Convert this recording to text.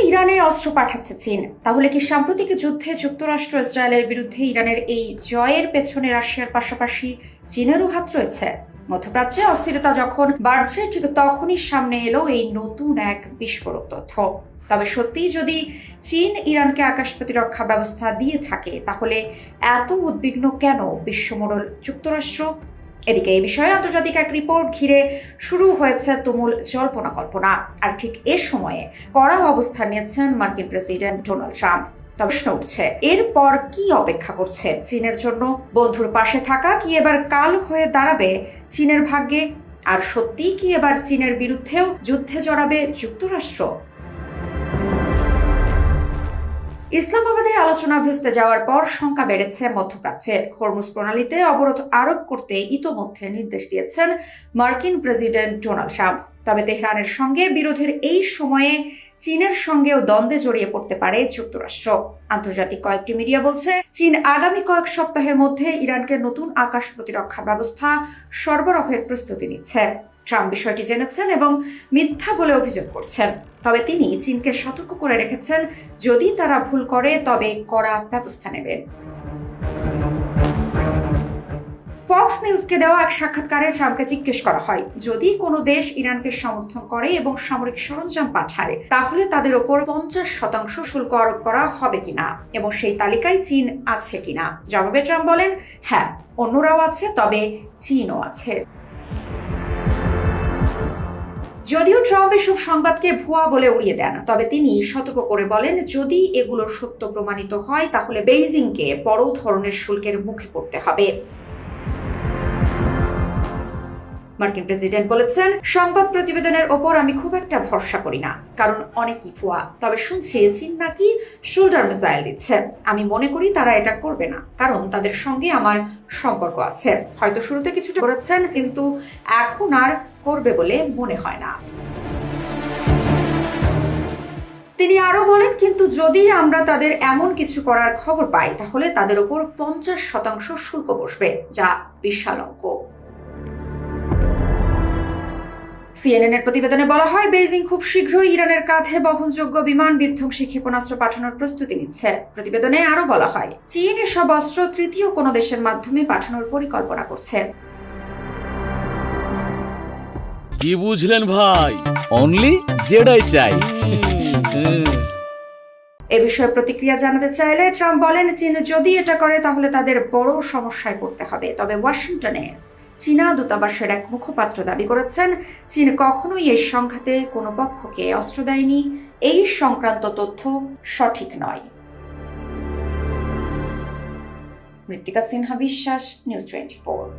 ইরানে অস্ত্র পাঠাচ্ছে চীন, তাহলে কি সাম্প্রতিক যুদ্ধে যুক্তরাষ্ট্র ইসরায়েলের বিরুদ্ধে ইরানের এই জয়ের পেছনে রাশিয়ার পাশাপাশি চীনেরও হাত রয়েছে? মধ্যপ্রাচ্যে অস্থিরতা যখন বাড়ছে, ঠিক তখনই সামনে এলো এই নতুন এক বিস্ফোরক তথ্য। তবে সত্যিই যদি চীন ইরানকে আকাশ প্রতিরক্ষা ব্যবস্থা দিয়ে থাকে, তাহলে এত উদ্বিগ্ন কেন বিশ্বমোড়ল যুক্তরাষ্ট্র? এদিকে এই বিষয়ে আন্তর্জাতিক এক রিপোর্ট ঘিরে শুরু হয়েছে তুমুল জল্পনা কল্পনা। আর ঠিক এ সময়ে কড়া অবস্থান নিয়েছেন মার্কিন প্রেসিডেন্ট ডোনাল্ড ট্রাম্প। তবে প্রশ্ন উঠছে, এরপর কি অপেক্ষা করছে চীনের জন্য? বন্ধুর পাশে থাকা কি এবার কাল হয়ে দাঁড়াবে চীনের ভাগ্যে? আর সত্যিই কি এবার চীনের বিরুদ্ধেও যুদ্ধে জড়াবে যুক্তরাষ্ট্র? ইসলামাবাদে আলোচনা ভেস্তে যাওয়ার পর শঙ্কা বেড়েছে মধ্যপ্রাচ্যে। হরমুজ প্রণালীতে অবরোধ আরোপ করতে ইতোমধ্যে নির্দেশ দিয়েছেন মার্কিন প্রেসিডেন্ট ডোনাল্ড ট্রাম্প। তবে তেহরানের সঙ্গে বিরোধের এই সময়ে চীনের সঙ্গেও দ্বন্দ্বে জড়িয়ে পড়তে পারে যুক্তরাষ্ট্র। আন্তর্জাতিক কয়েকটি মিডিয়া বলছে, চীন আগামী কয়েক সপ্তাহের মধ্যে ইরানকে নতুন আকাশ প্রতিরক্ষা ব্যবস্থা সরবরাহের প্রস্তুতি নিচ্ছে। ট্রাম্প বিষয়টি জেনেছেন এবং মিথ্যা বলে অভিযোগ করছেন। তবে তিনি চীনকে সতর্ক করে রেখেছেন, যদি তারা ভুল করে তবে কড়া ব্যবস্থা নেবেন। ফক্স নিউজকে দেওয়া এক সাক্ষাৎকারে ট্রাম্পকে জিজ্ঞেস করা হয়, যদি কোনো দেশ ইরানকে সমর্থন করে এবং সামরিক সরঞ্জাম পাঠায়, তাহলে তাদের ওপর 50% শুল্ক আরোপ করা হবে কিনা এবং সেই তালিকায় চীন আছে কিনা। জবাবে ট্রাম্প বলেন, হ্যাঁ, অন্যরাও আছে, তবে চীনও আছে। যদিও ট্রাম্প এসব সংবাদকে ভুয়া বলে উড়িয়ে দেন, তবে তিনি সতর্ক করে বলেন, যদি এগুলো সত্য প্রমাণিত হয়, তাহলে বেইজিংকে বড় ধরনের শুল্কের মুখে পড়তে হবে। মার্কিন প্রেসিডেন্ট বলেছেন, সংবাদ প্রতিবেদনের ওপর আমি খুব একটা ভরসা করি না, কারণ অনেকই ভুয়া। তবে শুনছি চীন নাকি শোল্ডার মিসাইল দিচ্ছে। আমি মনে করি তারা এটা করবে না, কারণ তাদের সঙ্গে আমার সম্পর্ক আছে। হয়তো শুরুতে কিছুটা করেছেন, কিন্তু এখন আর করবে বলে মনে হয় না। তিনি আরো বলেন, কিন্তু যদি আমরা তাদের এমন কিছু করার খবর পাই, তাহলে তাদের ওপর 50% শুল্ক বসবে, যা বিশাল অঙ্ক। সিএনএন-এর প্রতিবেদনে বলা হয়, বেইজিং খুব শীঘ্রই ইরানের কাঁধে বহনযোগ্য বিমান বিধ্বংসী ক্ষেপণাস্ত্র পাঠানোর প্রস্তুতি নিচ্ছে। প্রতিবেদনে আরো বলা হয়, চীন এসব অস্ত্র তৃতীয় কোনো দেশের মাধ্যমে পাঠানোর পরিকল্পনা করছে। কি বুঝলেন ভাই? অনলি জেডাই চাই। এ বিষয়ে প্রতিক্রিয়া জানাতে চাইলে ট্রাম্প বলেন, চীন যদি এটা করে তাহলে তাদের বড় সমস্যায় পড়তে হবে। তবে ওয়াশিংটনে চীনা দূতাবাসের এক মুখপাত্র দাবি করেছেন, চীন কখনোই এই সংঘাতে কোনো পক্ষকে অস্ত্র দেয়নি। এই সংক্রান্ত তথ্য সঠিক নয়। মৃত্তিকা সিনহা বিশ্বাস, নিউজ 24।